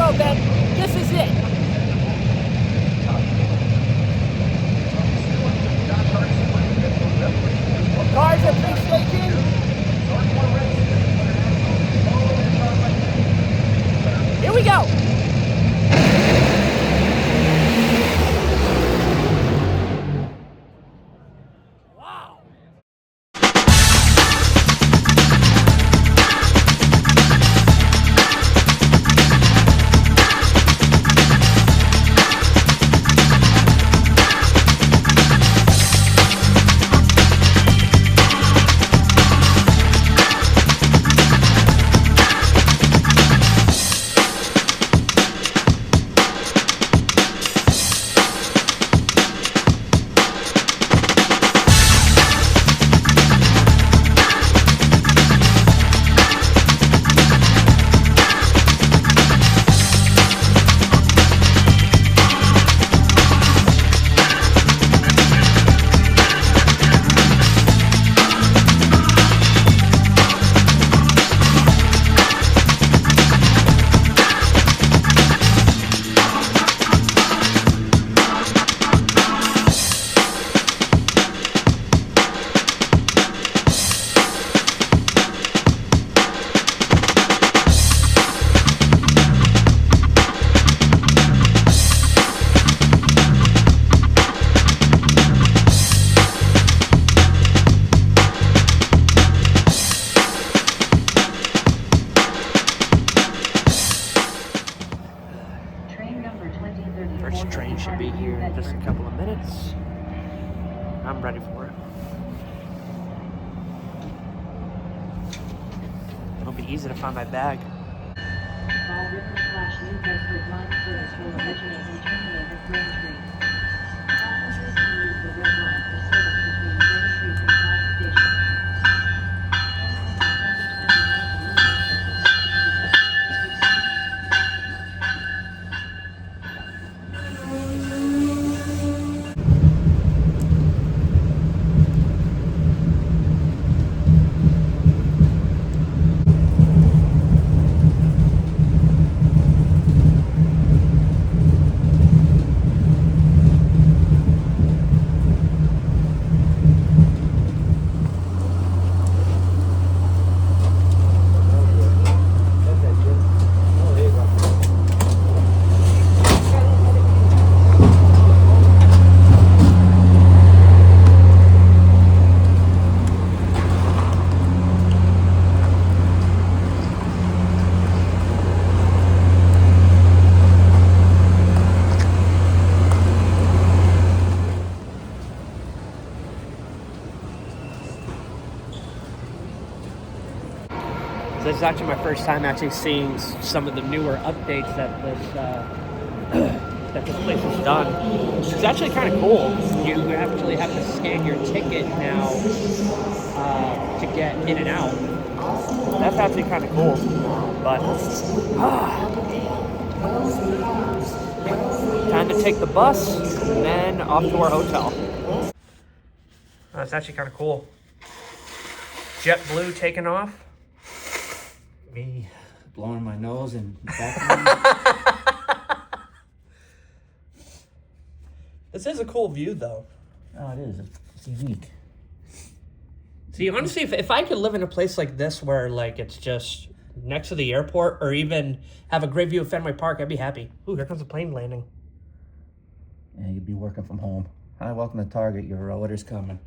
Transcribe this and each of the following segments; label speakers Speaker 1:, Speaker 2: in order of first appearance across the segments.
Speaker 1: narrow bit. This is it. Cars are pre-stationed. Here we go. First train should be here in just a couple of minutes. I'm ready for it. It'll be easy to find my bag.
Speaker 2: Fall River/New Bedford line service will originate and terminate at Braintree. Passengers can use the red line for service between Braintree and South Station.
Speaker 1: This is actually my first time actually seeing some of the newer updates that this place has done. It's actually kind of cool. You actually have to scan your ticket now to get in and out. That's actually kind of cool. But time to take the bus and then off to our hotel. That's actually kind of cool. JetBlue taking off.
Speaker 3: Me blowing my nose and back.
Speaker 1: This is a cool view, though.
Speaker 3: Oh, it is. It's unique.
Speaker 1: See, honestly, if I could live in a place like this where, like, it's just next to the airport or even have a great view of Fenway Park, I'd be happy. Ooh, here comes a plane landing.
Speaker 3: Yeah, you'd be working from home. Hi, welcome to Target. Your order's coming.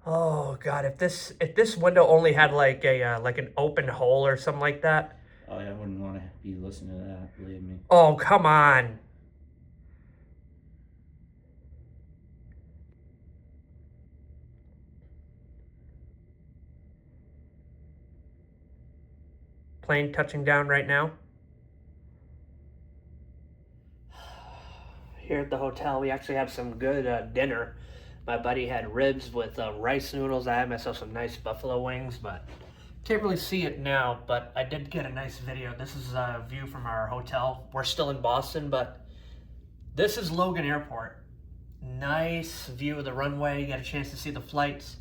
Speaker 1: Oh God! If this window only had like a like an open hole or something like that.
Speaker 3: Oh, yeah, I wouldn't want to be listening to that. Believe me.
Speaker 1: Oh, come on! Plane touching down right now. Here at the hotel, we actually have some good dinner. My buddy had ribs with rice noodles. I had myself some nice buffalo wings, but can't really see it now, but I did get a nice video. This is a view from our hotel. We're still in Boston, but this is Logan Airport. Nice view of the runway. You got a chance to see the flights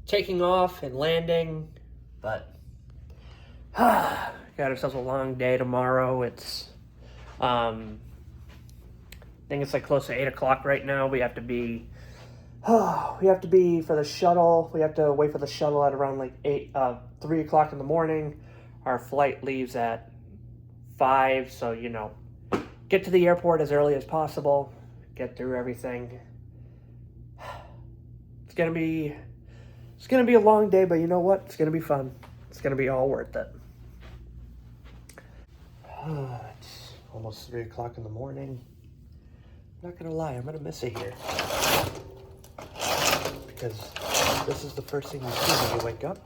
Speaker 1: taking off and landing, but got ourselves a long day tomorrow. It's I think it's like close to 8 o'clock right now. We have to be for the shuttle. We have to wait for the shuttle at around like 3 o'clock in the morning. Our flight leaves at 5, so you know, get to the airport as early as possible, get through everything. It's gonna be a long day, but you know what? It's gonna be fun. It's gonna be all worth it. It's almost 3 o'clock in the morning. I'm not gonna lie, I'm gonna miss it here. Because this is the first thing you see when you wake up.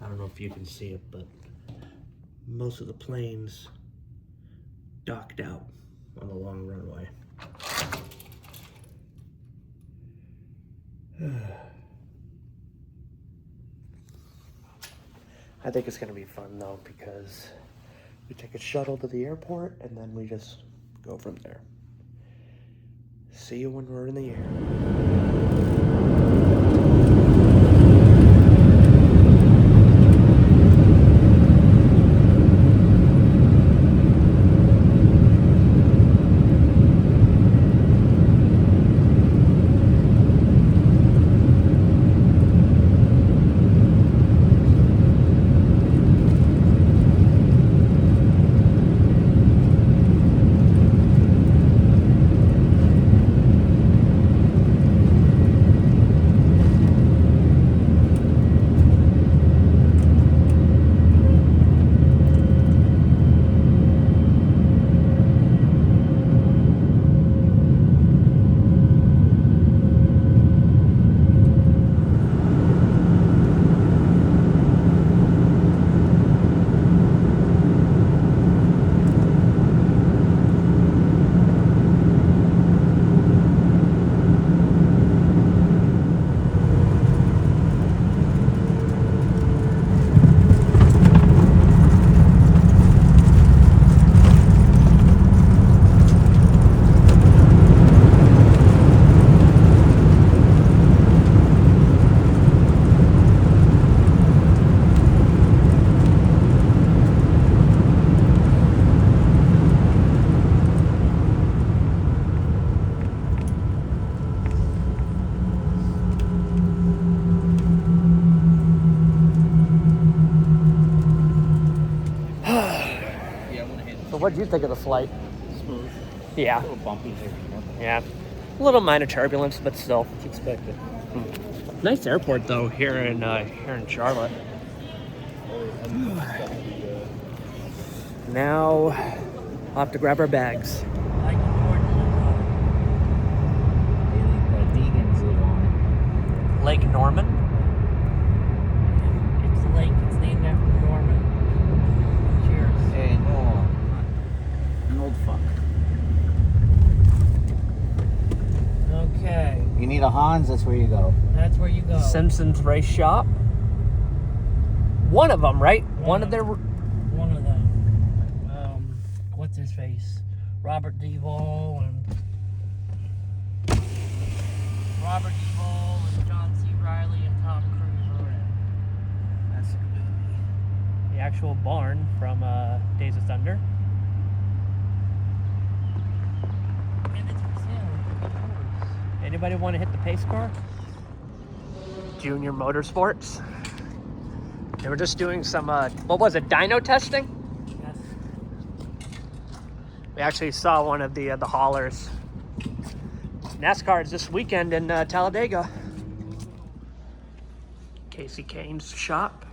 Speaker 1: I don't know if you can see it, but most of the planes docked out on the long runway. I think it's gonna be fun though, because we take a shuttle to the airport and then we just go from there. See you when we're in the air. So what did you think of the flight?
Speaker 3: Smooth.
Speaker 1: Yeah.
Speaker 3: A little bumpy here.
Speaker 1: Yeah. A little minor turbulence, but still.
Speaker 3: It's expected.
Speaker 1: Nice airport though here in Charlotte. Now, I'll have to grab our bags.
Speaker 3: Vegans live on
Speaker 1: Lake Norman.
Speaker 4: It's a lake. It's named after Norman. Cheers.
Speaker 3: it. Hey, no. An old fuck.
Speaker 4: Okay,
Speaker 3: You need a Hans, that's where you go.
Speaker 4: that's where you go.
Speaker 1: Simpsons Race Shop. One of them, right? One of their.
Speaker 4: One of them. What's his face? Robert Duvall and John C. Reilly and Tom Cruise were in.
Speaker 1: That's the actual barn from Days of Thunder.
Speaker 4: And it's for sale.
Speaker 1: Anybody want to hit the pace car? Junior Motorsports. They were just doing some, what was it, dyno testing?
Speaker 4: Yes.
Speaker 1: We actually saw one of the haulers. NASCAR is this weekend in Talladega. Casey Kane's shop.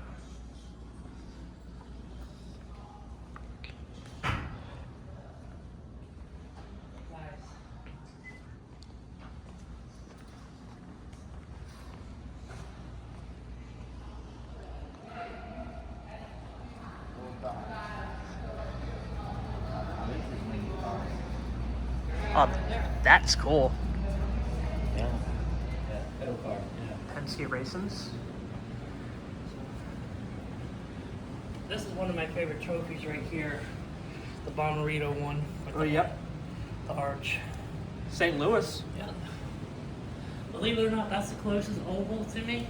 Speaker 1: Oh, that's cool.
Speaker 3: Yeah. Pedal car.
Speaker 1: Penske Racings.
Speaker 4: This is one of my favorite trophies right here. The Bomarito one. with
Speaker 1: Oh,
Speaker 4: the-
Speaker 1: yep.
Speaker 4: The arch.
Speaker 1: St. Louis.
Speaker 4: Yeah. Believe it or not, that's the closest oval to me.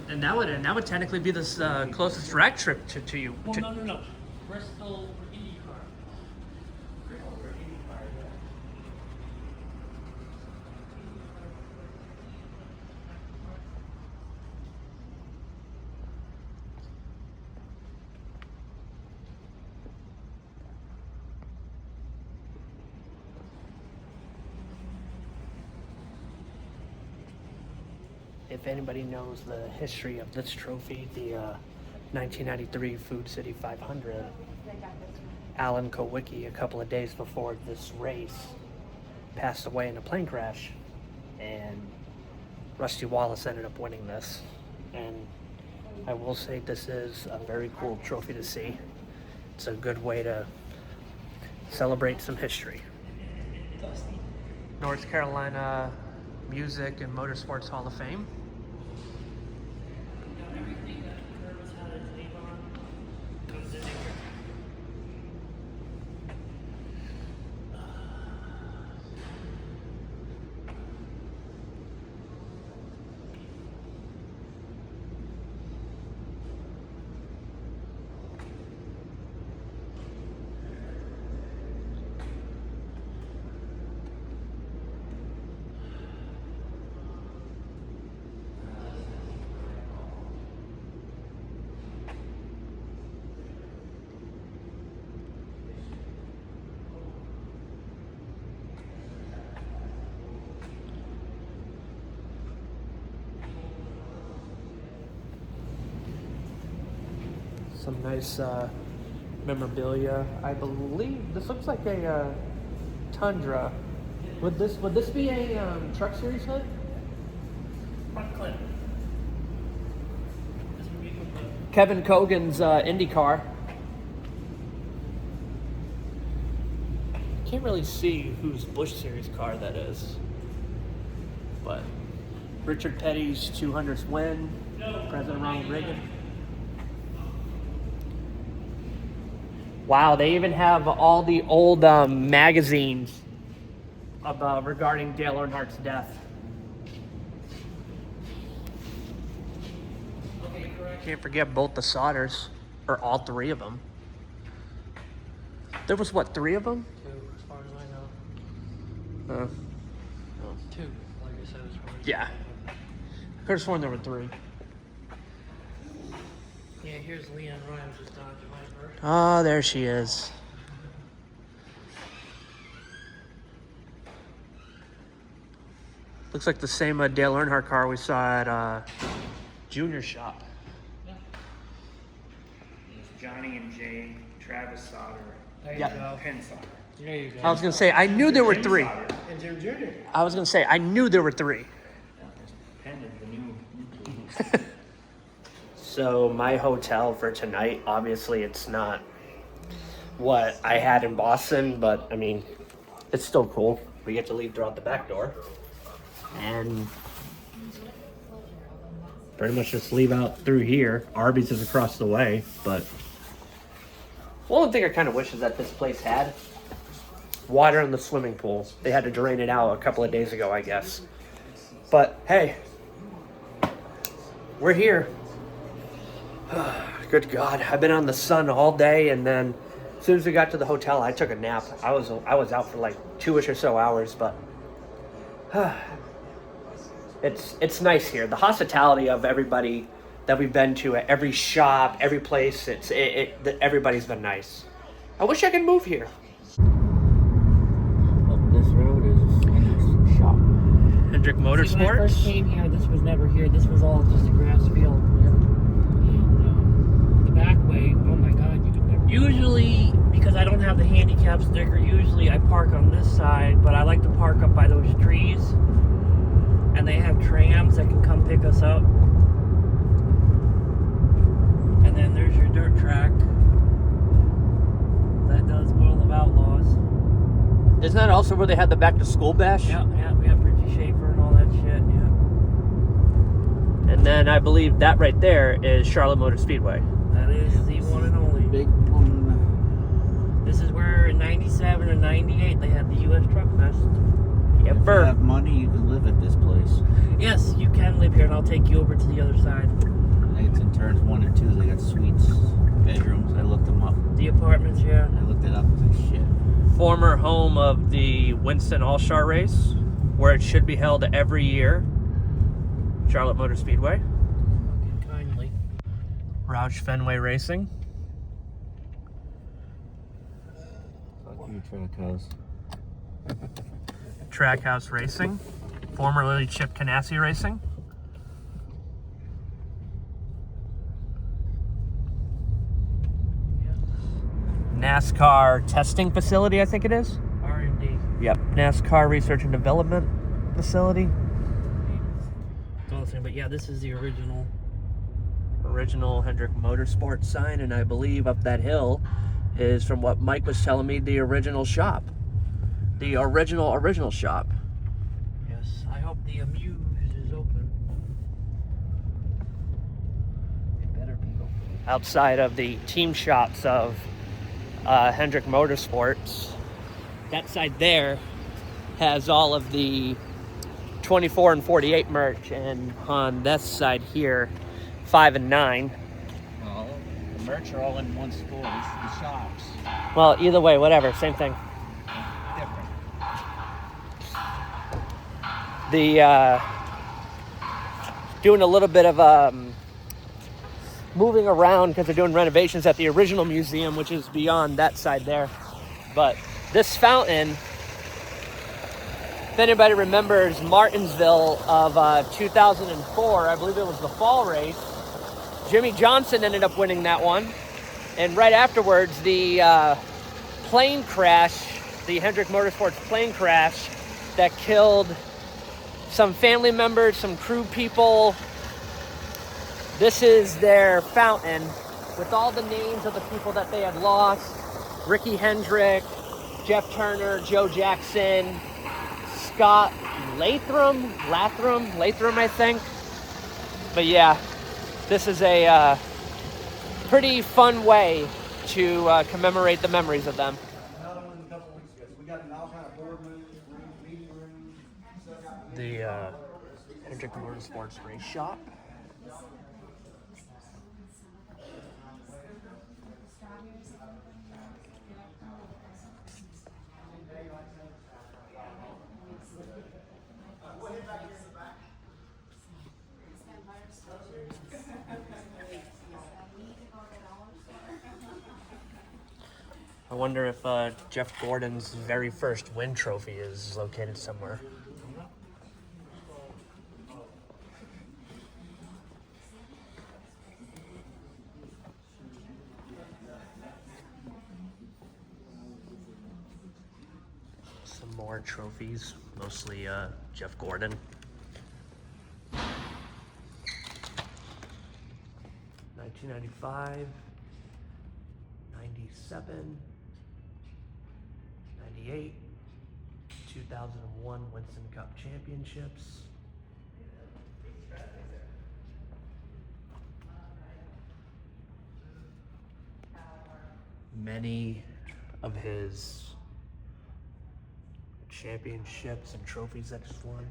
Speaker 1: And that would technically be the closest drag trip to you.
Speaker 4: Well, no. Bristol for IndyCar. Bristol for IndyCar, yeah.
Speaker 1: If anybody knows the history of this trophy, the 1993 Food City 500, Alan Kowicki, a couple of days before this race, passed away in a plane crash, and Rusty Wallace ended up winning this. And I will say this is a very cool trophy to see. It's a good way to celebrate some history. North Carolina Music and Motorsports Hall of Fame.
Speaker 4: Everything that Curtis had his name on comes in here.
Speaker 1: Some nice memorabilia. I believe this looks like a Tundra. Would this be a truck series hood?
Speaker 4: Front clip. This would be good.
Speaker 1: Kevin Cogan's IndyCar. Can't really see whose Busch Series car that is, but Richard Petty's 200th win. President Ronald Reagan. Wow, they even have all the old magazines about regarding Dale Earnhardt's death.
Speaker 4: Okay, correct.
Speaker 1: Can't forget both the Sodders, or all three of them. There was what, 3 of them?
Speaker 4: 2, as far as I know. 2, like I said, as far as
Speaker 1: Yeah. I could have sworn there were 3.
Speaker 4: Yeah, here's Leanne Rhymes' Dodge Viper.
Speaker 1: Oh, there she is. Looks like the same Dale Earnhardt car we saw at Junior Shop.
Speaker 5: It's Johnny and Jay, Travis Sauter,
Speaker 4: There you
Speaker 1: Yeah.
Speaker 4: go.
Speaker 5: Penn Sauter.
Speaker 4: There you go.
Speaker 1: I was gonna say I knew there were 3.
Speaker 5: Sauter.
Speaker 4: And Jim Jr.
Speaker 1: I was gonna say I knew there were 3.
Speaker 5: Penn is the new.
Speaker 1: So my hotel for tonight, obviously it's not what I had in Boston, but I mean, it's still cool. We get to leave throughout the back door and pretty much just leave out through here. Arby's is across the way, but one thing I kind of wish is that this place had water in the swimming pool. They had to drain it out a couple of days ago, I guess. But hey, we're here. Good God, I've been on the sun all day, and then as soon as we got to the hotel, I took a nap. I was out for like 2-ish or so hours, but it's nice here. The hospitality of everybody that we've been to at every shop, every place, everybody's been nice. I wish I could move here.
Speaker 3: This road is Hendrick's shop.
Speaker 1: Hendrick
Speaker 4: See, when I first came here, this was never here. This was all just a grass field. And the back way, oh my God, you could never. Usually, because I don't have the handicap sticker, usually I park on this side, but I like to park up by those trees. And they have trams that can come pick us up. And then there's your dirt track. That does World of Outlaws.
Speaker 1: Isn't that also where they had the back to school bash?
Speaker 4: Yeah, we have Richie Schaefer and all that shit, yeah.
Speaker 1: And then I believe that right there is Charlotte Motor Speedway.
Speaker 4: That is the one and only.
Speaker 3: Big one.
Speaker 4: This is where in 97 and 98 they had the U.S. Truck
Speaker 3: you have money, you can live at this place.
Speaker 4: Yes, you can live here, and I'll take you over to the other side.
Speaker 3: It's in turns 1 and 2. They got suites, bedrooms. I looked them up.
Speaker 4: The apartments, yeah.
Speaker 3: I looked it up. It's like shit.
Speaker 1: Former home of the Winston All-Star Race, where it should be held every year. Charlotte Motor Speedway.
Speaker 4: Kindly.
Speaker 1: Roush Fenway Racing.
Speaker 3: Fuck you, Trackhouse.
Speaker 1: Trackhouse Racing. Formerly Chip Ganassi Racing. NASCAR testing facility, I think it is.
Speaker 4: R&D.
Speaker 1: Yep, NASCAR Research and Development Facility.
Speaker 4: But yeah, this is the original.
Speaker 1: Original Hendrick Motorsports sign, and I believe up that hill is, from what Mike was telling me, the original shop. The original shop.
Speaker 4: Yes, I hope the Amuse is open. It better be open.
Speaker 1: Outside of the team shops of Hendrick Motorsports, that side there has all of the 24 and 48 merch, and on this side here, 5 and 9.
Speaker 3: Well, the merch are all in one store. This is the shops.
Speaker 1: Well, either way, whatever, same thing.
Speaker 3: Different.
Speaker 1: The doing a little bit of moving around because they're doing renovations at the original museum, which is beyond that side there. But this fountain, if anybody remembers Martinsville of 2004, I believe it was the fall race, Jimmy Johnson ended up winning that one. And right afterwards, the plane crash, the Hendrick Motorsports plane crash that killed some family members, some crew people. This is their fountain with all the names of the people that they had lost. Ricky Hendrick, Jeff Turner, Joe Jackson, Scott Latham, I think. But yeah, this is a pretty fun way to commemorate the memories of them.
Speaker 6: Another one a couple weeks ago. So we got all kind of boardrooms, meeting rooms.
Speaker 1: The Hendrick Motorsports race shop. I wonder if Jeff Gordon's very first win trophy is located somewhere. Some more trophies, mostly Jeff Gordon. $1995, $97, $98, 2001 Winston Cup Championships. Many of his championships and trophies that he's won.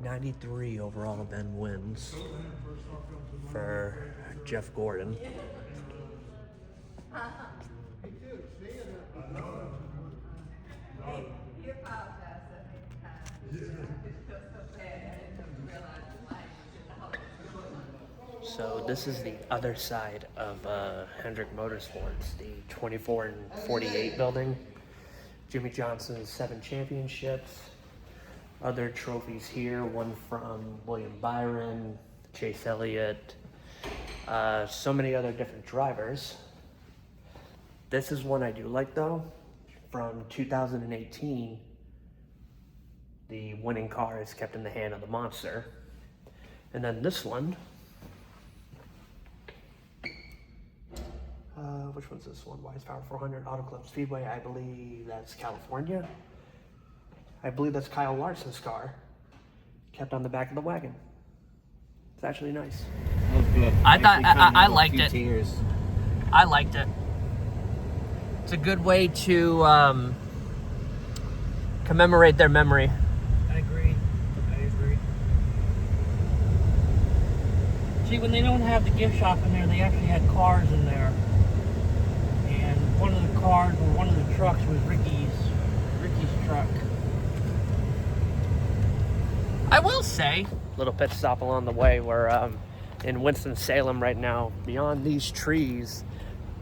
Speaker 1: 93 overall then wins for Jeff Gordon. So this is the other side of Hendrick Motorsports, the 24 and 48 building. Jimmy Johnson's 7 championships. Other trophies here, one from William Byron, Chase Elliott, so many other different drivers. This is one I do like though, from 2018. The winning car is kept in the hand of the monster. And then this one, which one's this one? Wise Power 400 Auto Club Speedway. I believe that's California. I believe that's Kyle Larson's car, kept on the back of the wagon. It's actually nice.
Speaker 3: That was good.
Speaker 1: I thought- I
Speaker 3: Actually,
Speaker 1: liked
Speaker 3: a few
Speaker 1: it.
Speaker 3: Tears.
Speaker 1: I liked it. It's a good way to commemorate their memory.
Speaker 4: See, when they don't have the gift shop in there, they actually had cars in there. And one of the cars, or one of the trucks, was Ricky's truck.
Speaker 1: I will say, little pit stop along the way, we're in Winston-Salem right now. Beyond these trees,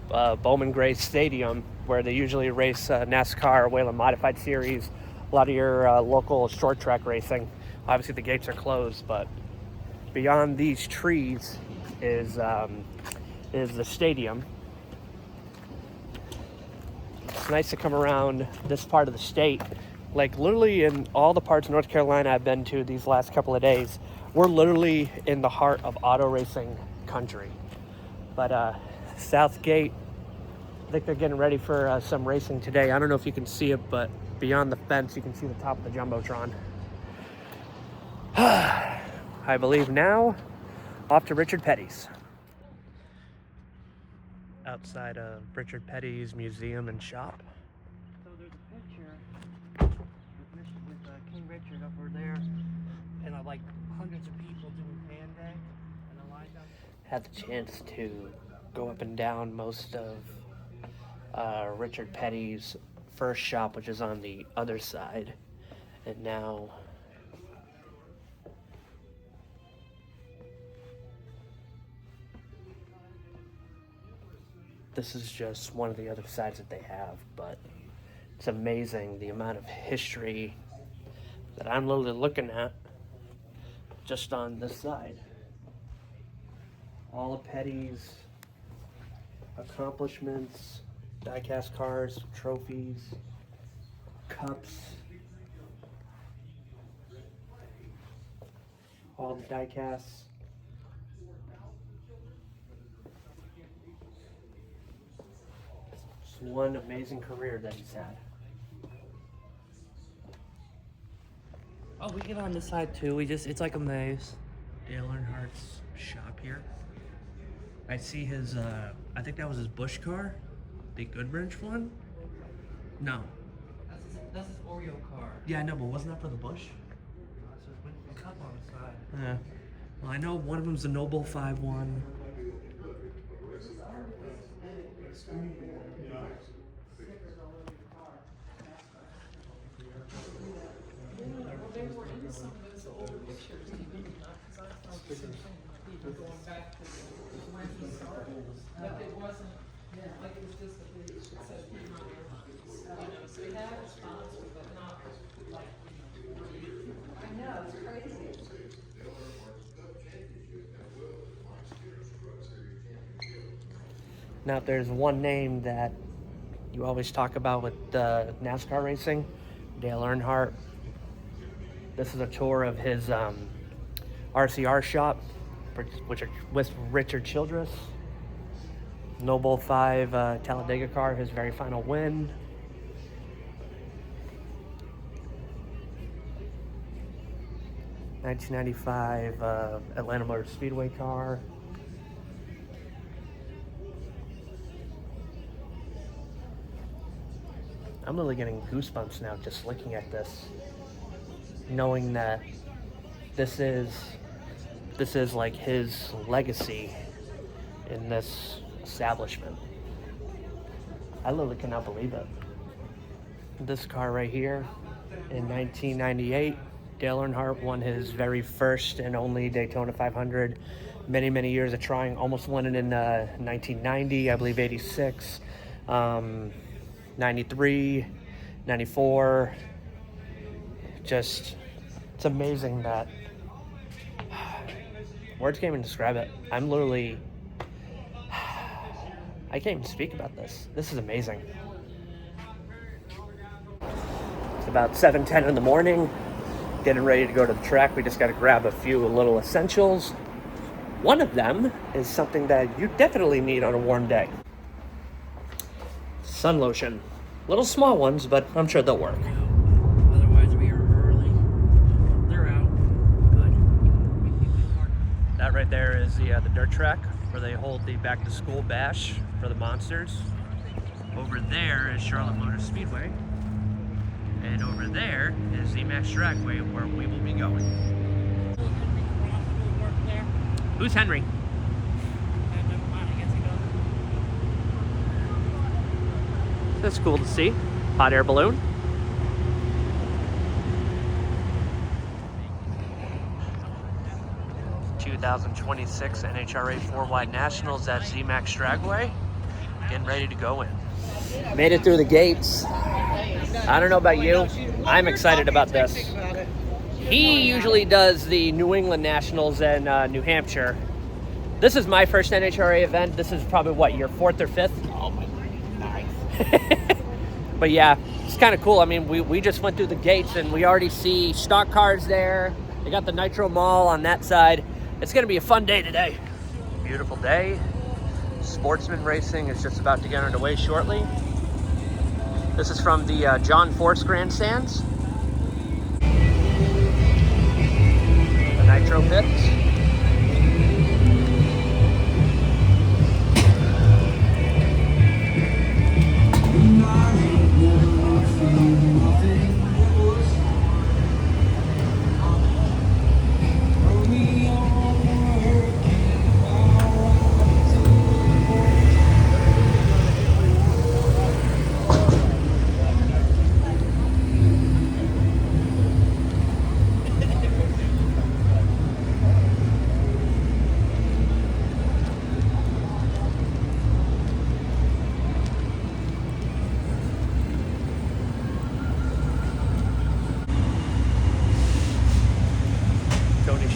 Speaker 1: Bowman Gray Stadium, where they usually race NASCAR, Whelen Modified Series, a lot of your local short track racing. Obviously the gates are closed, but beyond these trees is the stadium. It's nice to come around this part of the state. Like literally in all the parts of North Carolina I've been to these last couple of days, we're literally in the heart of auto racing country. But South Gate, I think they're getting ready for some racing today. I don't know if you can see it, but beyond the fence, you can see the top of the Jumbotron. I believe now, off to Richard Petty's. Outside of Richard Petty's museum and shop.
Speaker 4: So there's a picture with King Richard over there, and like hundreds of people doing fan day, and the line down.
Speaker 1: Had the chance to go up and down most of Richard Petty's first shop, which is on the other side, and now this is just one of the other sides that they have. But it's amazing the amount of history that I'm literally looking at just on this side. All of Petty's accomplishments, die-cast cars, trophies, cups, all the die-casts. It's one amazing career that he's had.
Speaker 4: Oh, we get on this side too. It's like a maze. Dale Earnhardt's shop here. I see his, I think that was his Busch car. The Goodwrench one? No. That's his Oreo car. Yeah, I know, but wasn't that for the Busch? No, it says Winston Cup on the side. Yeah. Well, I know one of them's the Noble 5-1.
Speaker 1: Now, if there's one name that you always talk about with NASCAR racing, Dale Earnhardt. This is a tour of his RCR shop, which are with Richard Childress. Noble 5 Talladega car, his very final win. (1995) Atlanta Motor Speedway car. I'm literally getting goosebumps now just looking at this, knowing that this is like his legacy in this establishment. I literally cannot believe it. This car right here, in 1998, Dale Earnhardt won his very first and only Daytona 500. Many years of trying, almost won it in 1990, I believe 86, 93, 94. Just, it's amazing that words can't even describe it. I'm literally, I can't even speak about this. This is amazing. It's about 7:10 in the morning, getting ready to go to the track. We just got to grab a few little essentials. One of them is something that you definitely need on a warm day. Sun lotion. Little small ones, but I'm sure they'll work.
Speaker 4: Otherwise, we are early. They're out. Good.
Speaker 1: That right there is the dirt track where they hold the back to school bash for the monsters. Over there is Charlotte Motor Speedway. And over there is the Max Dragway where we will be going. Who's Henry? That's cool to see. Hot air balloon. '26 NHRA 4-wide Nationals at ZMAX Dragway. Getting ready to go in. Made it through the gates. I don't know about you. I'm excited about this. He usually does the New England Nationals in New Hampshire. This is my first NHRA event. This is probably, what, your 4th or 5th?
Speaker 3: Oh my, 9th.
Speaker 1: But yeah, it's kind of cool. I mean, we just went through the gates and we already see stock cars there. They got the Nitro Mall on that side. It's going to be a fun day today. Beautiful day. Sportsman racing is just about to get underway shortly. This is from the John Force Grandstands. The Nitro pits.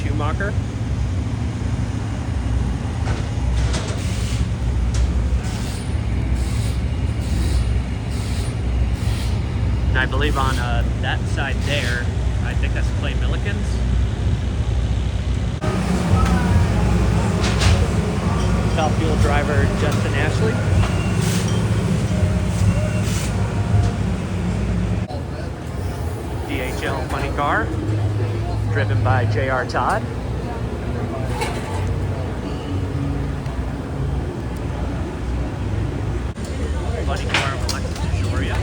Speaker 1: Schumacher. And I believe on that side there, I think that's Clay Milliken's. Top Fuel driver Justin Ashley. DHL funny car, driven by J.R. Todd. Funny car of Alexis DeJoria.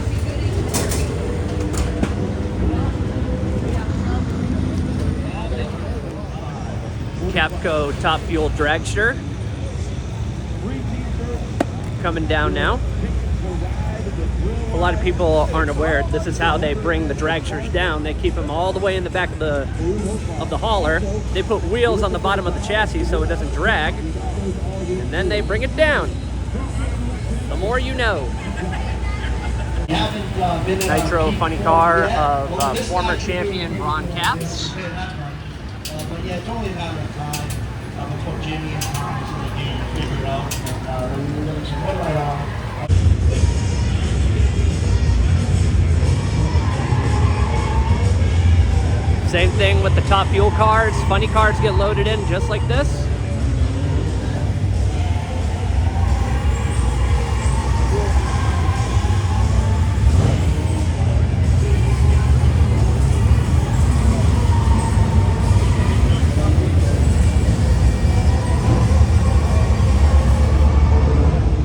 Speaker 1: Capco Top Fuel dragster. Coming down now. A lot of people aren't aware, this is how they bring the dragsters down. They keep them all the way in the back of the hauler. They put wheels on the bottom of the chassis so it doesn't drag. And then they bring it down. The more you know. Nitro funny car of former champion Ron Capps.
Speaker 6: But yeah, it's only a matter of time before Jimmy and Tom is in the game to figure it out. We're really right on.
Speaker 1: Same thing with the Top Fuel cars. Funny cars get loaded in just like this.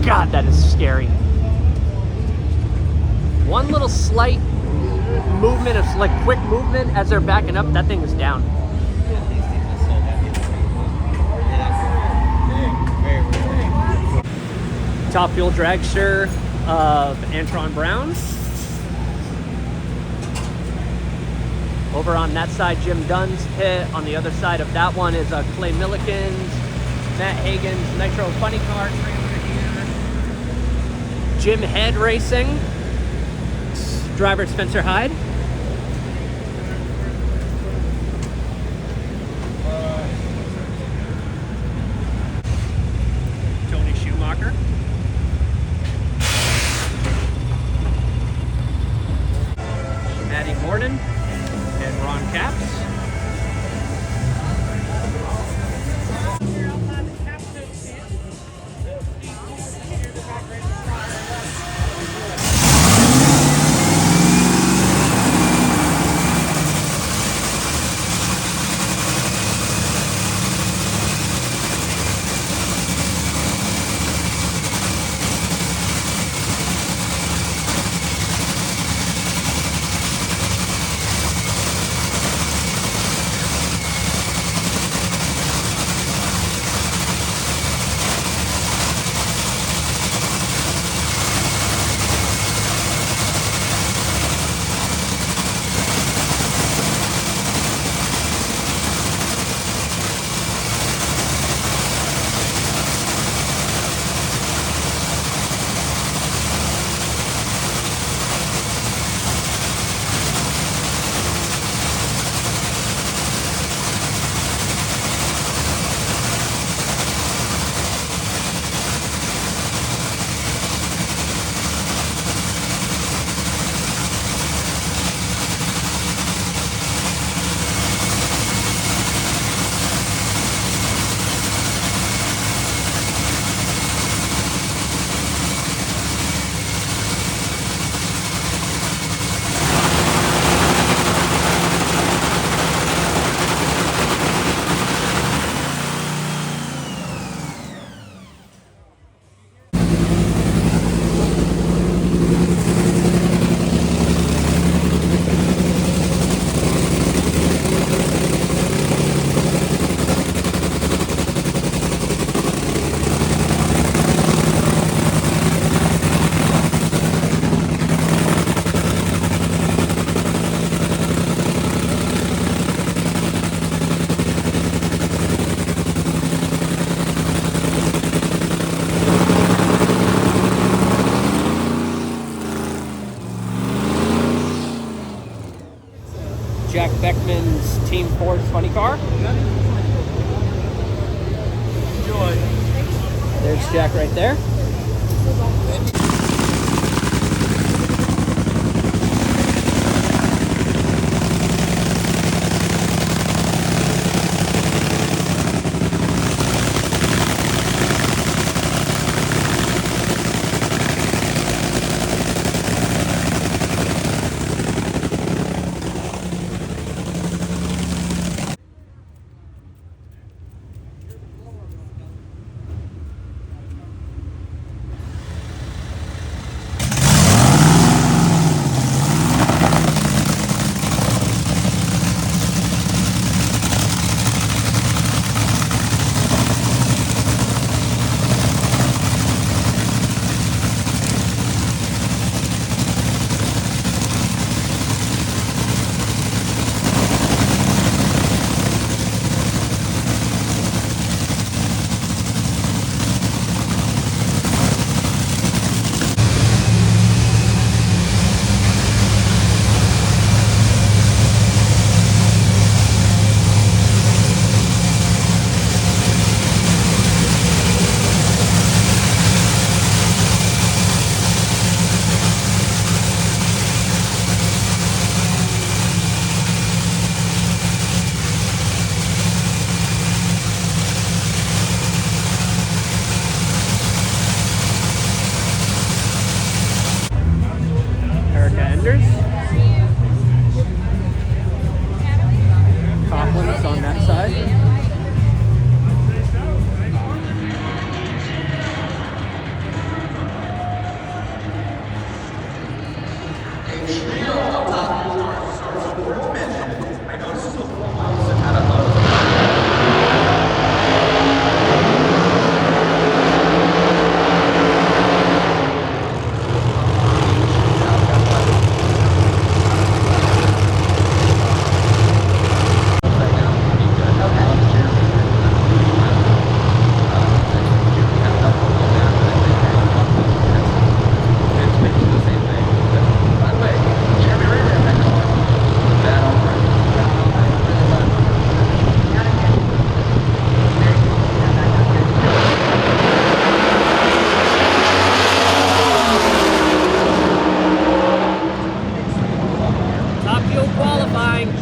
Speaker 1: God, that is scary. One little slight movement, of like quick movement as they're backing up, that thing is down. Top Fuel dragster of Antron Brown. Over on that side, Jim Dunn's pit. On the other side of that one is Clay Milliken's, Matt Hagan's Nitro funny car trailer here. Jim Head Racing. Driver Spencer Hyde. Tony Schumacher. Matty Morden and Ron Capps. Jack Beckman's Team Force funny car.
Speaker 6: Enjoy.
Speaker 1: There's Jack right there. Compliments on that side. Top fuel qualifying.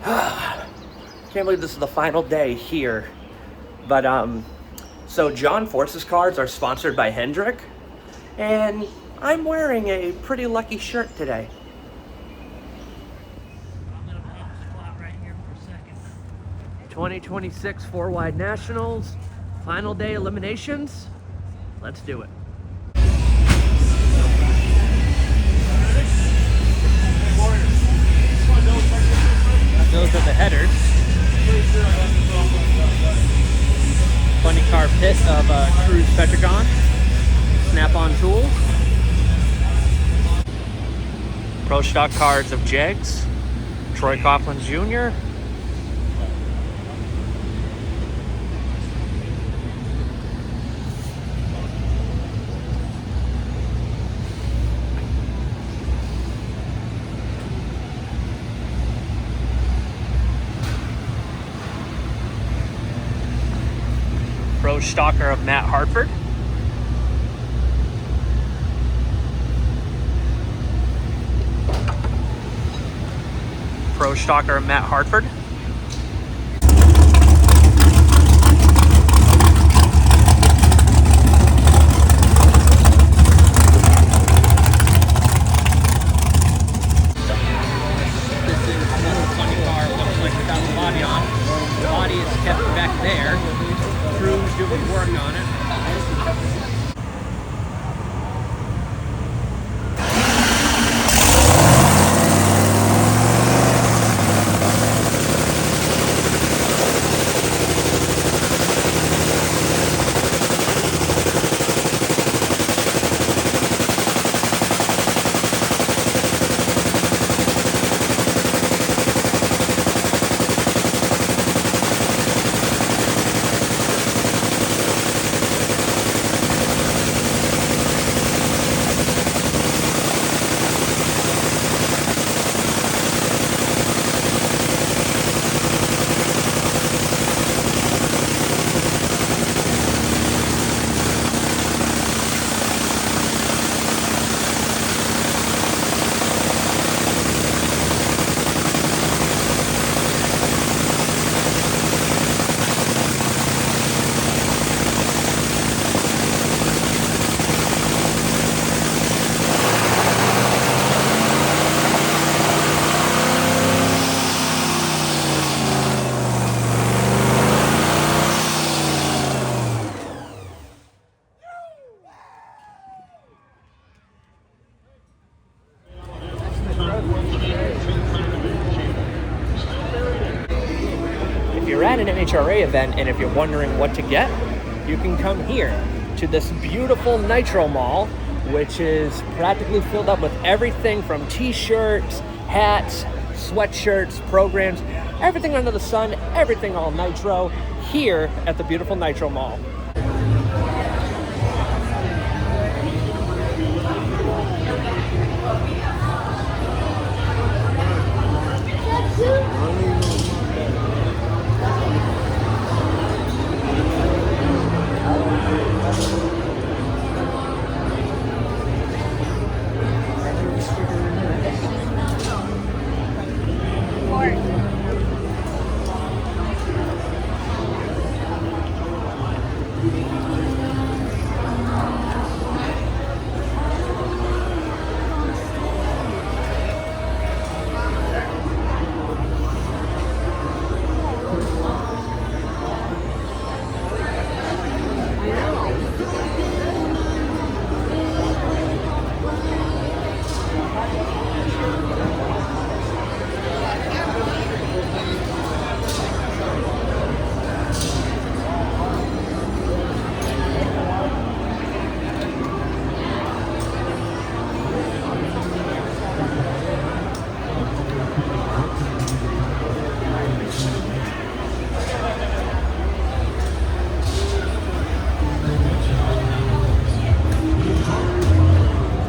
Speaker 1: Can't believe this is the final day here. But so John Force's cars are sponsored by Hendrick, and I'm wearing a pretty lucky shirt today.
Speaker 4: I'm gonna pop squat right here for a second.
Speaker 1: 2026 Four Wide Nationals, final day eliminations. Let's do it. Those are the headers. Funny car pit of Cruise Petragon. Snap-on tools. Pro stock cars of Jegs. Troy Coughlin Jr. Pro stalker of Matt Hartford. Pro stalker of Matt Hartford. This is another funny car, looks like without the body on. The body is kept back there. Crew's doing work on it. If you're at an NHRA event and if you're wondering what to get, you can come here to this beautiful Nitro Mall, which is practically filled up with everything from t-shirts, hats, sweatshirts, programs, everything under the sun, everything all Nitro here at the beautiful Nitro Mall.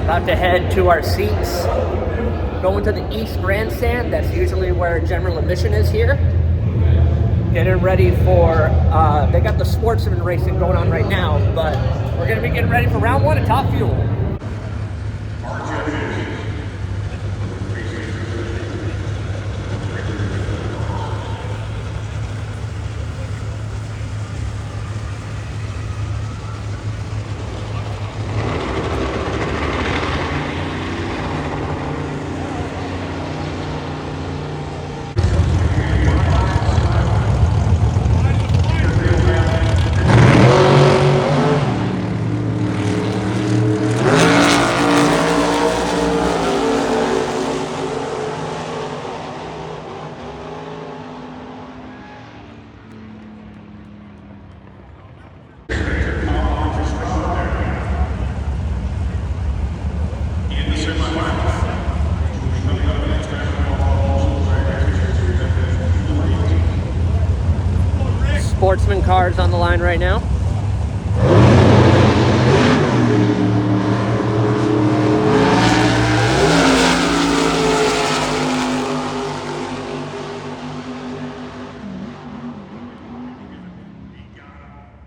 Speaker 1: About to head to our seats. Going to the East Grandstand. That's usually where general admission is here. Getting ready for, they got the sportsman racing going on right now, but we're going to be getting ready for round one of Top Fuel. sportsman cars on the line right now.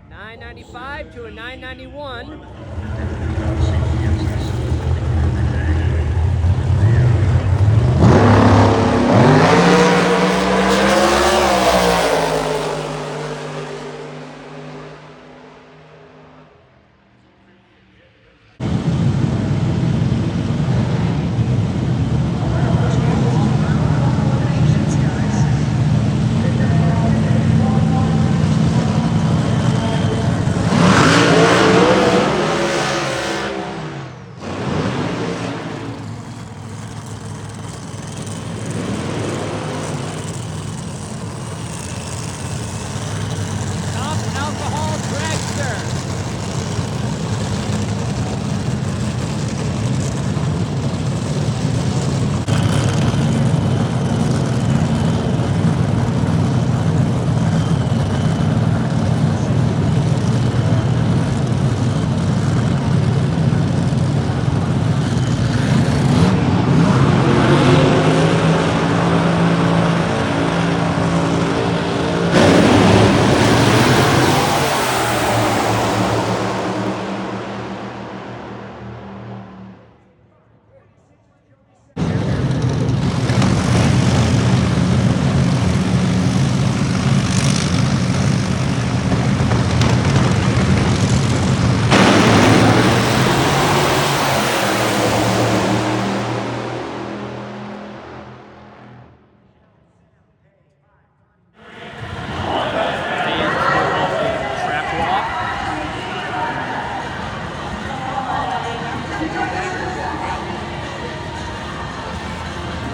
Speaker 1: $995 to a $991.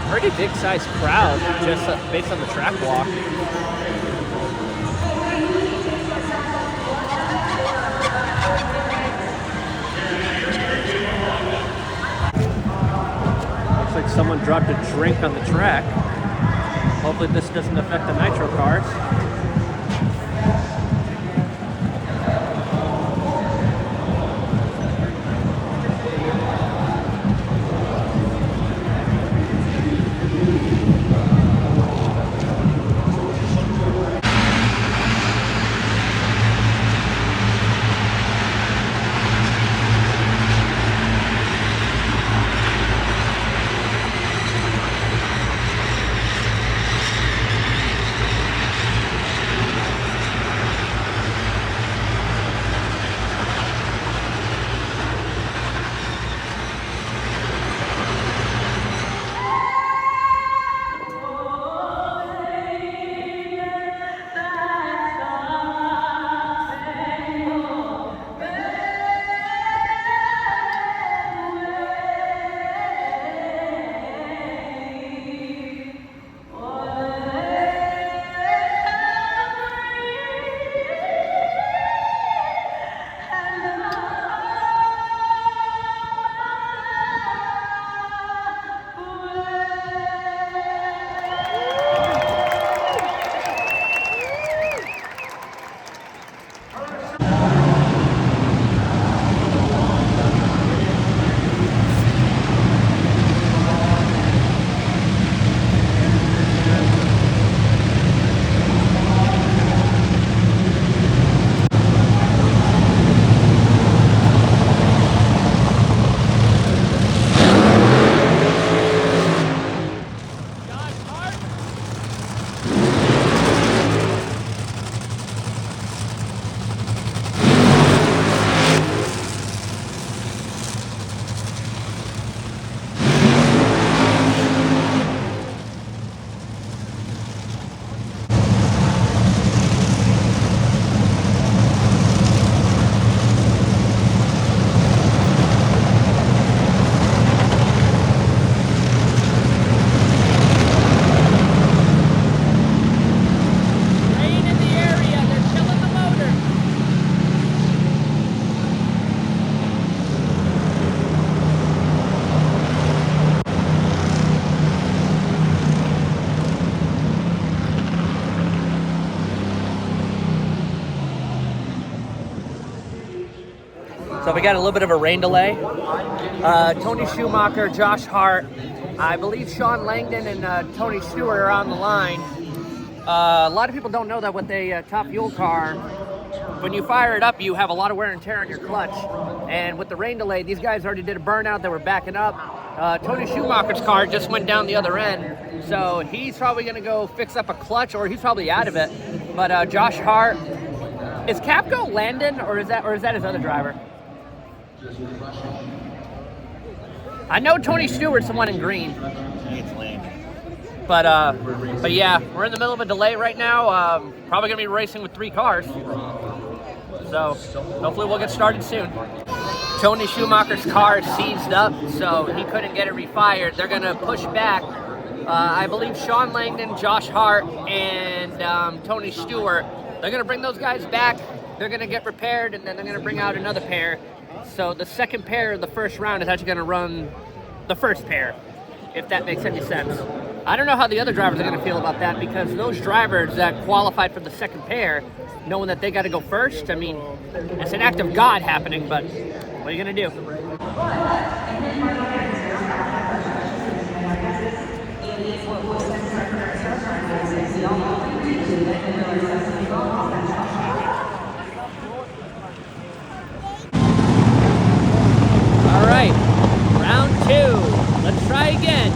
Speaker 1: Pretty big size crowd just based on the track walk. Looks like someone dropped a drink on the track. Hopefully this doesn't affect the nitro cars. So we got a little bit of a rain delay. Tony Schumacher, Josh Hart, I believe Sean Langdon and Tony Stewart are on the line. A lot of people don't know that with a top fuel car, when you fire it up, you have a lot of wear and tear on your clutch. And with the rain delay, these guys already did a burnout. They were backing up. Tony Schumacher's car just went down the other end. So he's probably going to go fix up a clutch, or he's probably out of it. But Josh Hart, is Capco Landon, or is that his other driver? I know Tony Stewart's the one in green. But yeah, we're in the middle of a delay right now. Probably going to be racing with 3 cars. So hopefully we'll get started soon. Tony Schumacher's car is seized up, so he couldn't get it refired. They're going to push back. I believe Sean Langdon, Josh Hart, and Tony Stewart, they're going to bring those guys back. They're going to get repaired, and then they're going to bring out another pair. So the second pair of the first round is actually going to run the first pair, if that makes any sense. I don't know how the other drivers are going to feel about that, because those drivers that qualified for the second pair, knowing that they got to go first, I mean, it's an act of God happening, but what are you going to do? All right, round 2. Let's try again.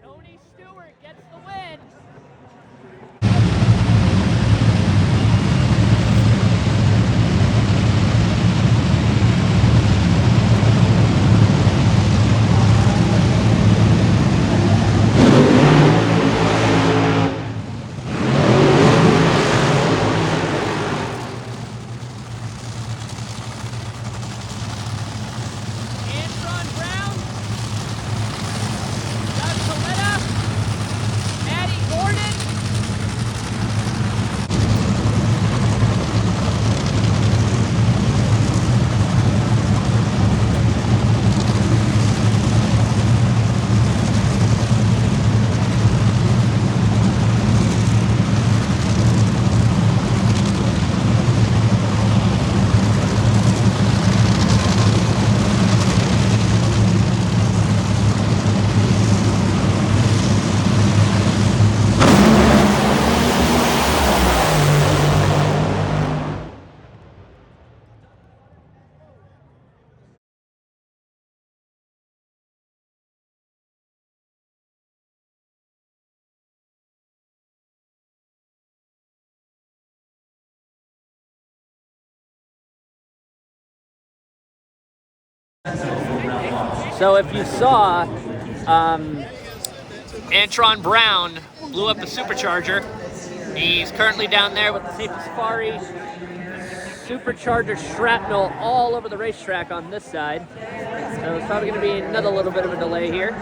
Speaker 1: Tony Stewart gets the win. So if you saw, Antron Brown blew up the supercharger. He's currently down there with the Safety Safari. Supercharger shrapnel all over the racetrack on this side. So it's probably going to be another little bit of a delay here.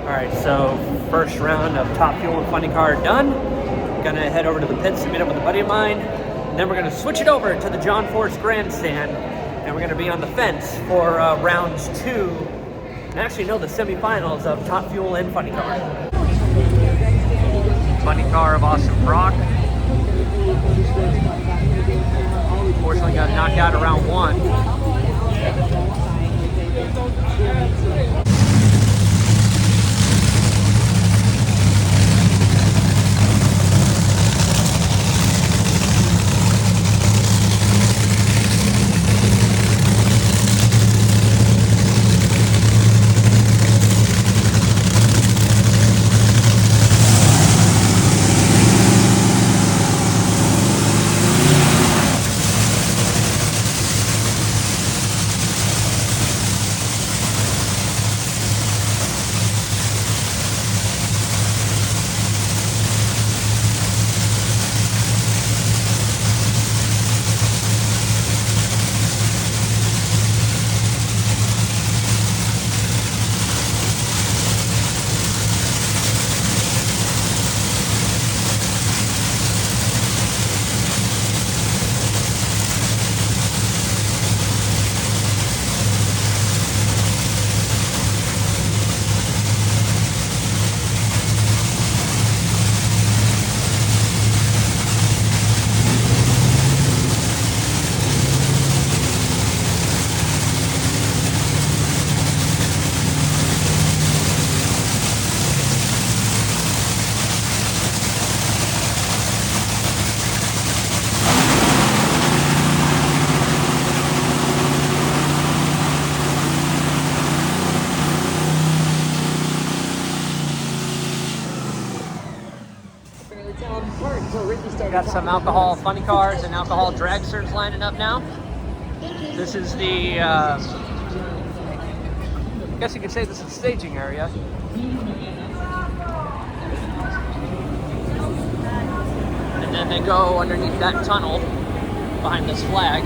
Speaker 1: Alright, so first round of Top Fuel and Funny Car done. Gonna head over to the pits to meet up with a buddy of mine. And then we're gonna switch it over to the John Force Grandstand. And we're gonna be on the fence for rounds 2. And actually, no, the semifinals of Top Fuel and Funny Car. Funny Car of Austin Brock. Unfortunately got knocked out around 1. Got some alcohol funny cars and alcohol dragsters lining up now. This is the, I guess you could say this is the staging area. And then they go underneath that tunnel behind this flag.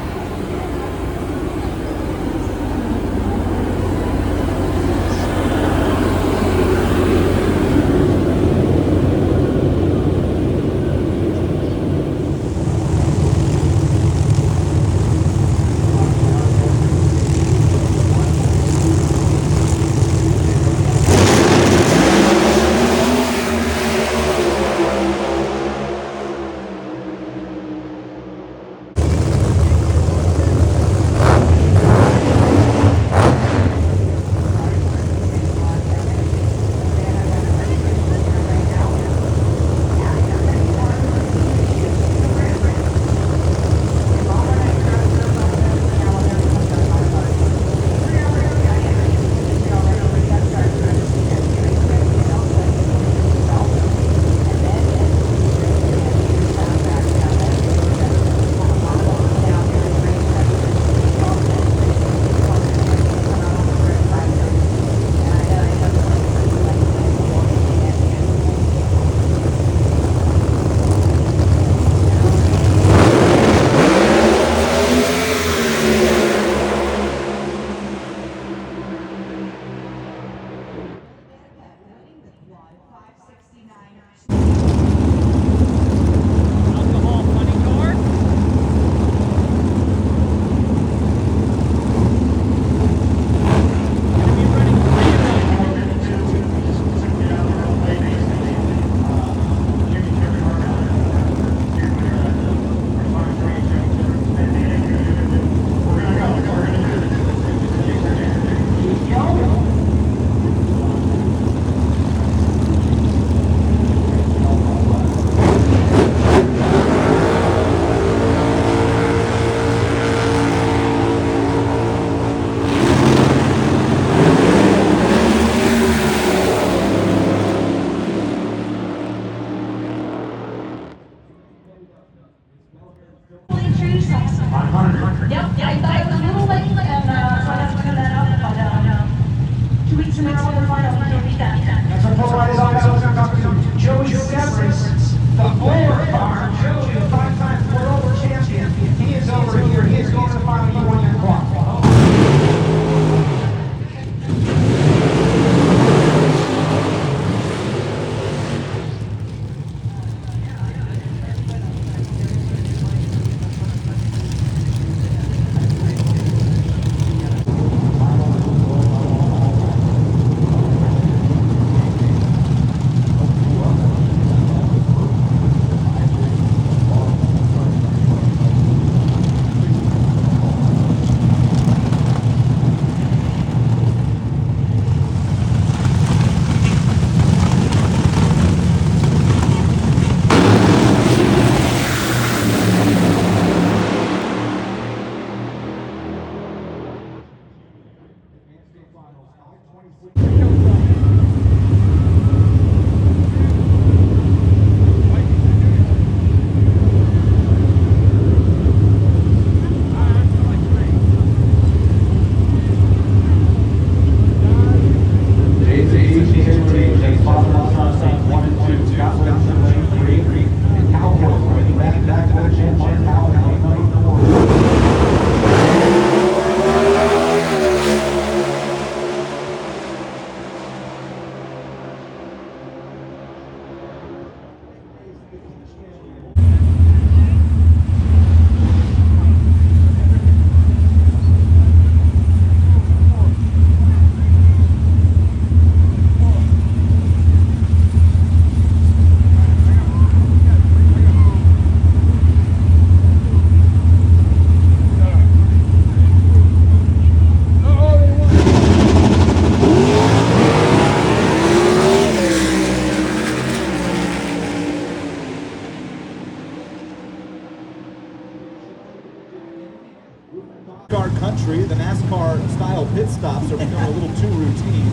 Speaker 7: pit stops are becoming a little too routine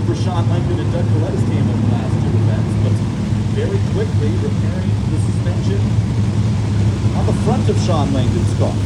Speaker 7: for Sean Langdon and Doug Coletta's team over the last 2 events, but very quickly repairing the suspension on the front of Sean Langdon's car.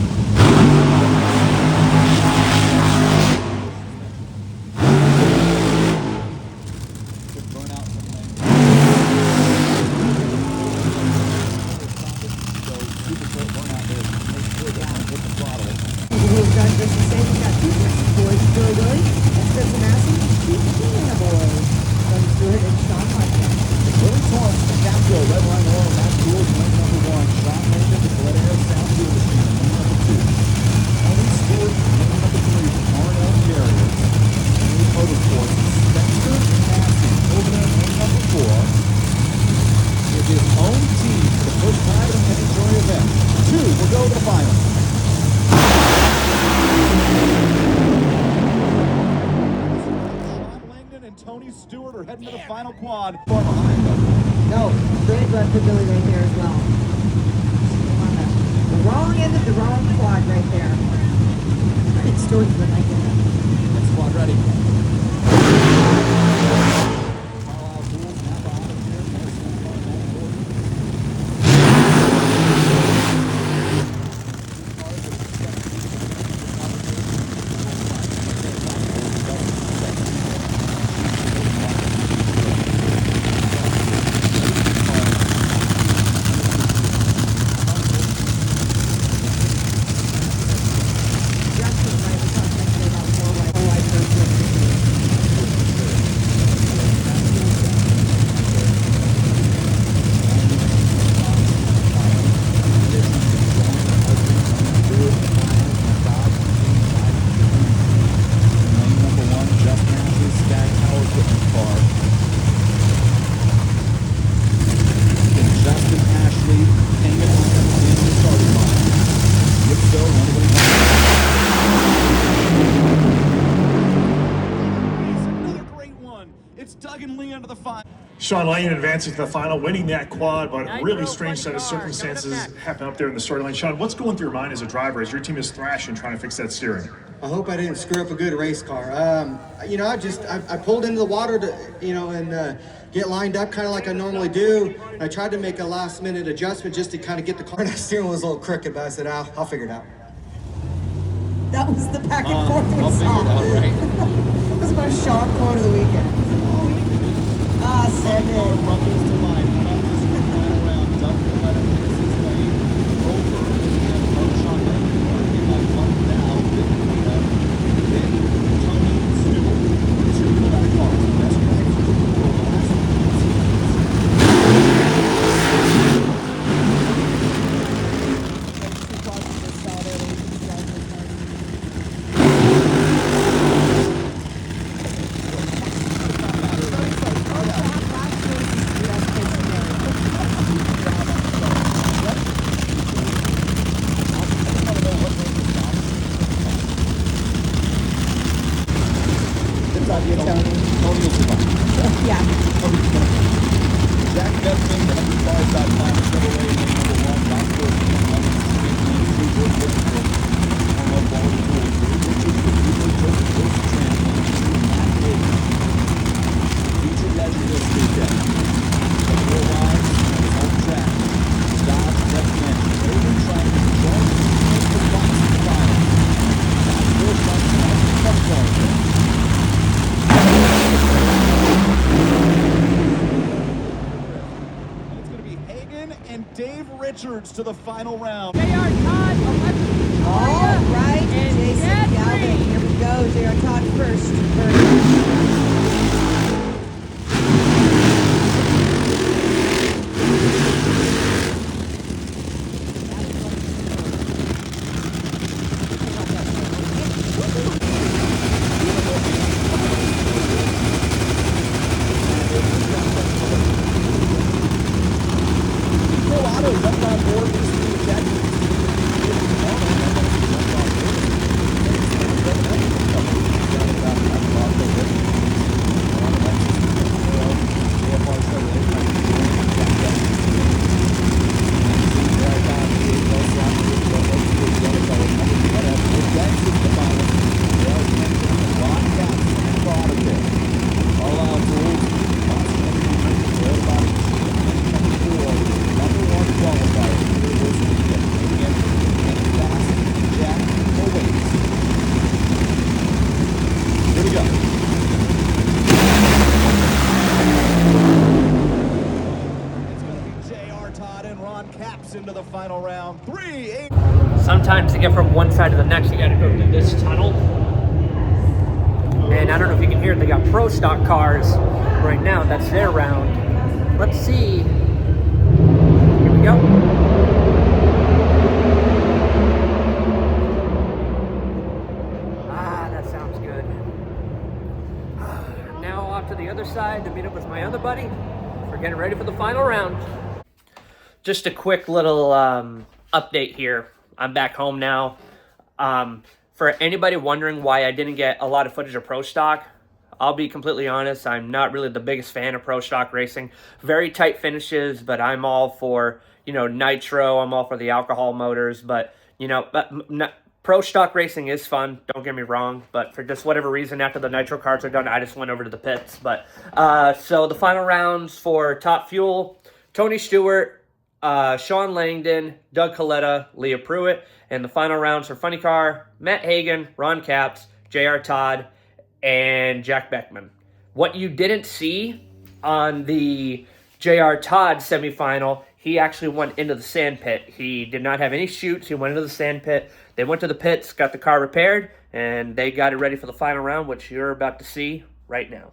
Speaker 7: Heading to the final quad. Far behind them.
Speaker 8: No, great run for Billy right there as well. On the wrong end of the wrong quad right there. Great story for Langdon.
Speaker 7: Next squad ready.
Speaker 9: Sean Langdon advancing to the final, winning that quad, but a really strange set of circumstances happened up there in the storyline. Sean, what's going through your mind as a driver as your team is thrashing, trying to fix that steering?
Speaker 10: I hope I didn't screw up a good race car. You know, I pulled into the water to, you know, and get lined up kind of like I normally do. I tried to make a last minute adjustment just to kind of get the car. And the steering was a little crooked, but I said, I'll figure it out.
Speaker 8: That was the back and forth we
Speaker 7: I'll
Speaker 8: saw.
Speaker 7: figure it out, right?
Speaker 8: That was my sharp corner of the weekend. Send it.
Speaker 7: Rumbles to line. Final round. Doug Coletta makes his way over and Sean Langdon working on one now. Then Tony Stewart. 2 Coletta cars. Best drivers in the world. To the final round.
Speaker 8: All right, Jason Galvin. Here we go. J.R. Todd first.
Speaker 7: moves into the final round. 3-8.
Speaker 1: Sometimes to get from one side to the next, you got to go through this tunnel. And I don't know if you can hear, they got pro stock cars right now. That's their round. Let's see. Here we go. Ah, that sounds good. Now off to the other side to meet up with my other buddy. We're getting ready for the final round. Just a quick little update here. I'm back home now. For anybody wondering why I didn't get a lot of footage of Pro Stock, I'll be completely honest. I'm not really the biggest fan of Pro Stock racing. Very tight finishes, but I'm all for, nitro. I'm all for the alcohol motors. But, Pro Stock racing is fun. Don't get me wrong. But for just whatever reason, after the nitro carts are done, I just went over to the pits. But so the final rounds for Top Fuel, Tony Stewart, Sean Langdon, Doug Coletta, Leah Pruitt, and the final rounds for Funny Car, Matt Hagan, Ron Capps, J.R. Todd, and Jack Beckman. What you didn't see on the J.R. Todd semifinal, he actually went into the sand pit. He did not have any chutes. He went into the sand pit. They went to the pits, got the car repaired, and they got it ready for the final round, which you're about to see right now.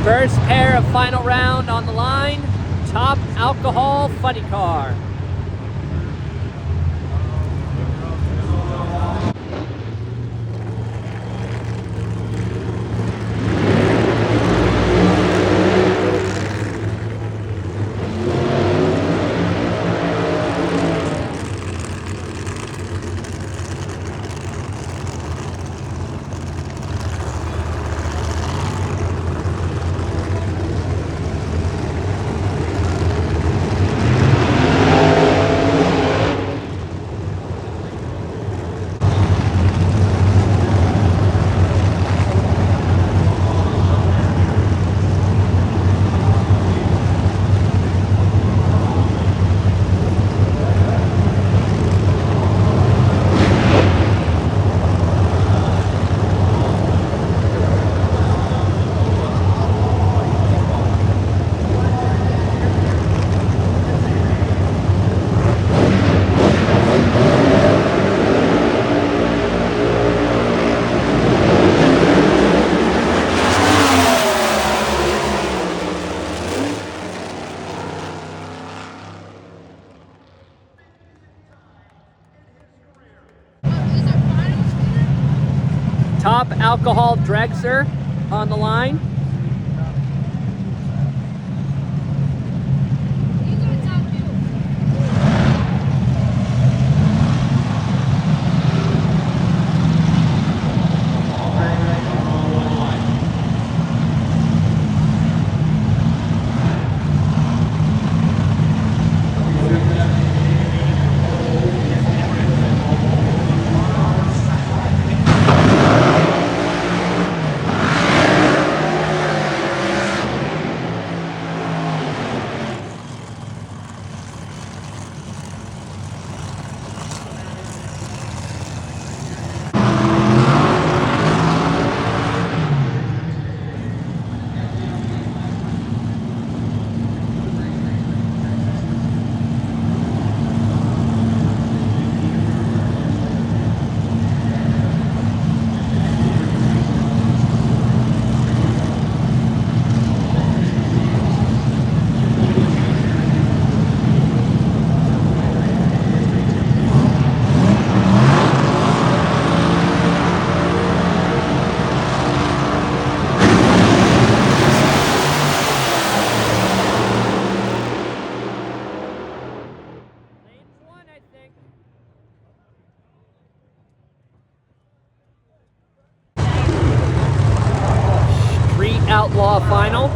Speaker 1: First pair of final round on the line, Top Alcohol Funny Car. Top Alcohol Dragster on the line. Outlaw final.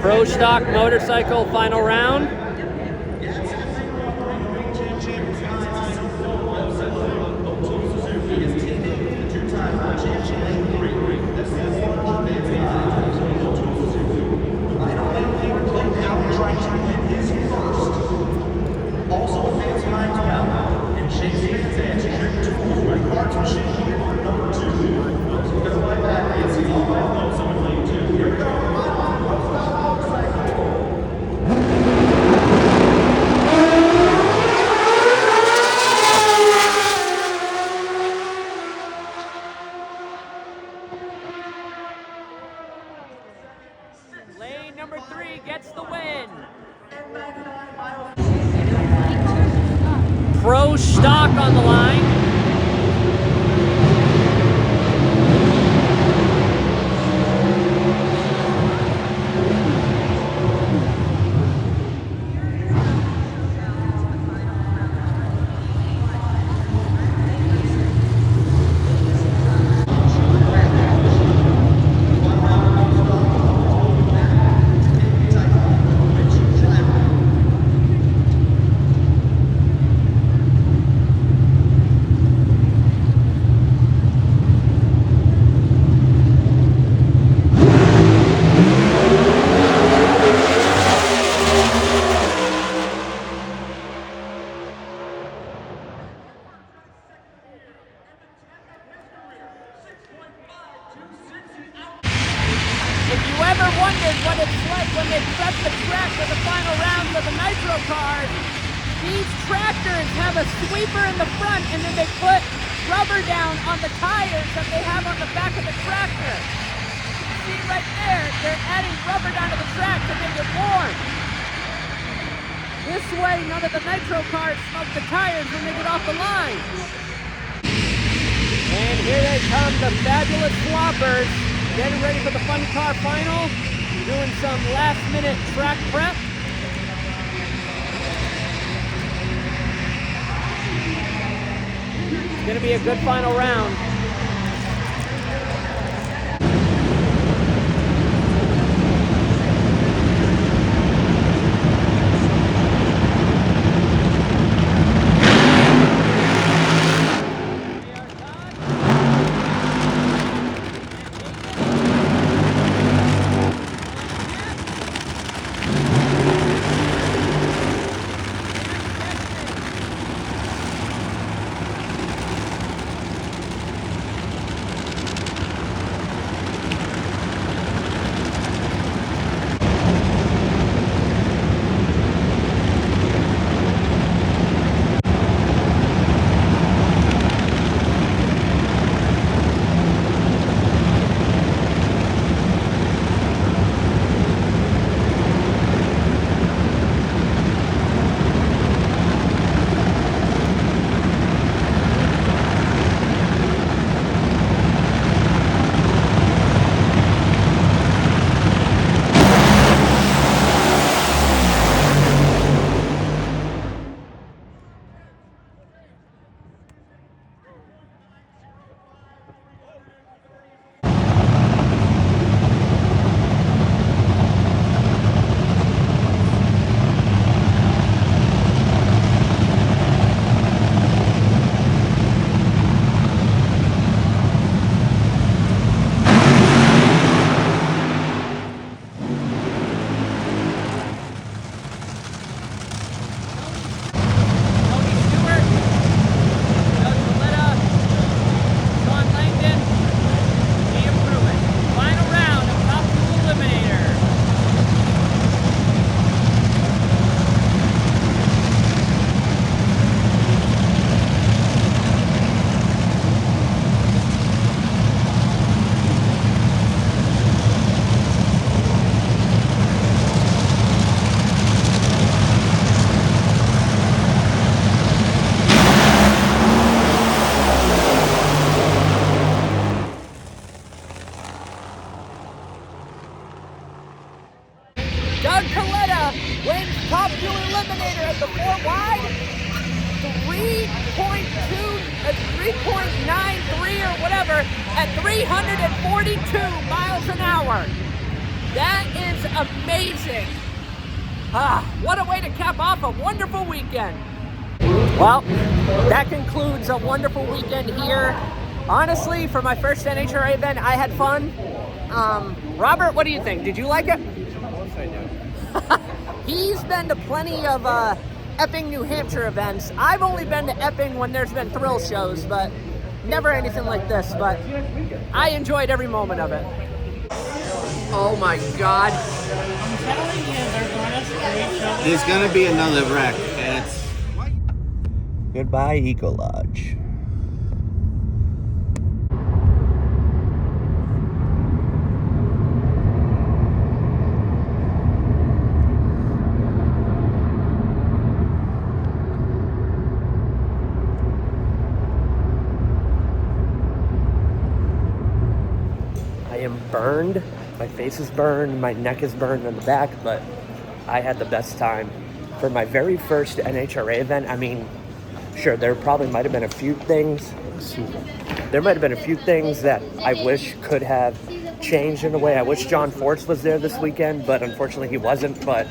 Speaker 1: Pro Stock Motorcycle final round. Lane number 3 gets the win. Pro Stock on the line. If you ever wondered what it's like when they prep the track for the final rounds of the nitro cars, these tractors have a sweeper in the front and then they put rubber down on the tires that they have on the back of the tractor. You see right there, they're adding rubber down to the track to make it warm. This way, none of the nitro cars smoke the tires when they get off the line. And here they come, the fabulous floppers. Getting ready for the Fun Car Final, doing some last-minute track prep. It's going to be a good final round. Doug Coletta wins Top Fuel Eliminator at the 4 wide. 3.93 or whatever at 342 miles an hour. That is amazing. What a way to cap off a wonderful weekend. Well, that concludes a wonderful weekend here. Honestly, for my first NHRA event, I had fun. Robert, what do you think? Did you like it?
Speaker 5: Of course I do.
Speaker 1: He's been to plenty of Epping, New Hampshire events. I've only been to Epping when there's been thrill shows, but never anything like this. But I enjoyed every moment of it. Oh my God.
Speaker 4: I'm telling you, they're going to screw each other.
Speaker 3: There's gonna be another wreck, and it's... Goodbye, Eco Lodge.
Speaker 1: I am burned. My face is burned. My neck is burned on the back, but I had the best time. For my very first NHRA event, I mean, sure, there probably might have been a few things, there might have been a few things that I wish could have changed in a way. I wish John Forts was there this weekend, but unfortunately he wasn't. But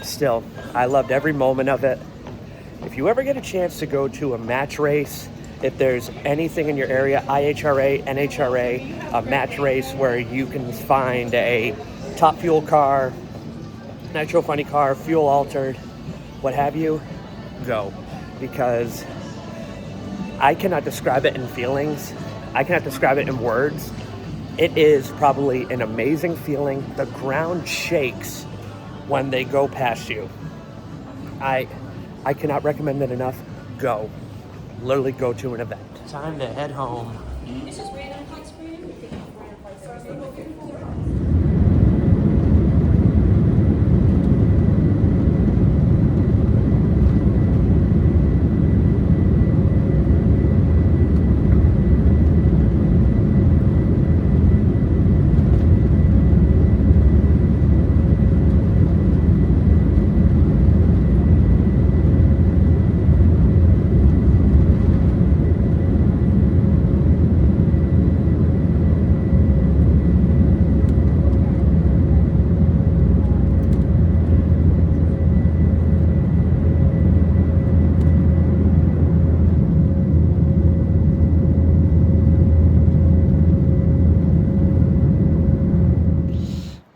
Speaker 1: still, I loved every moment of it. If you ever get a chance to go to a match race, if there's anything in your area, IHRA, NHRA, a match race where you can find a top fuel car, nitro funny car, fuel altered, what have you, go. Because I cannot describe it in feelings. I cannot describe it in words. It is probably an amazing feeling. The ground shakes when they go past you. I cannot recommend it enough. Go. Literally go to an event. Time to head home.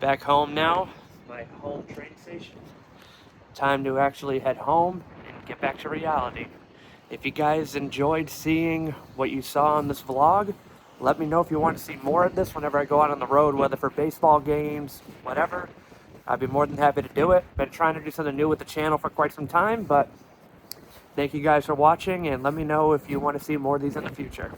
Speaker 1: Back home now, my home train station. Time to actually head home and get back to reality. If you guys enjoyed seeing what you saw on this vlog, let me know if you want to see more of this whenever I go out on the road, whether for baseball games, whatever. I'd be more than happy to do it. Been trying to do something new with the channel for quite some time, but thank you guys for watching, and let me know if you want to see more of these in the future.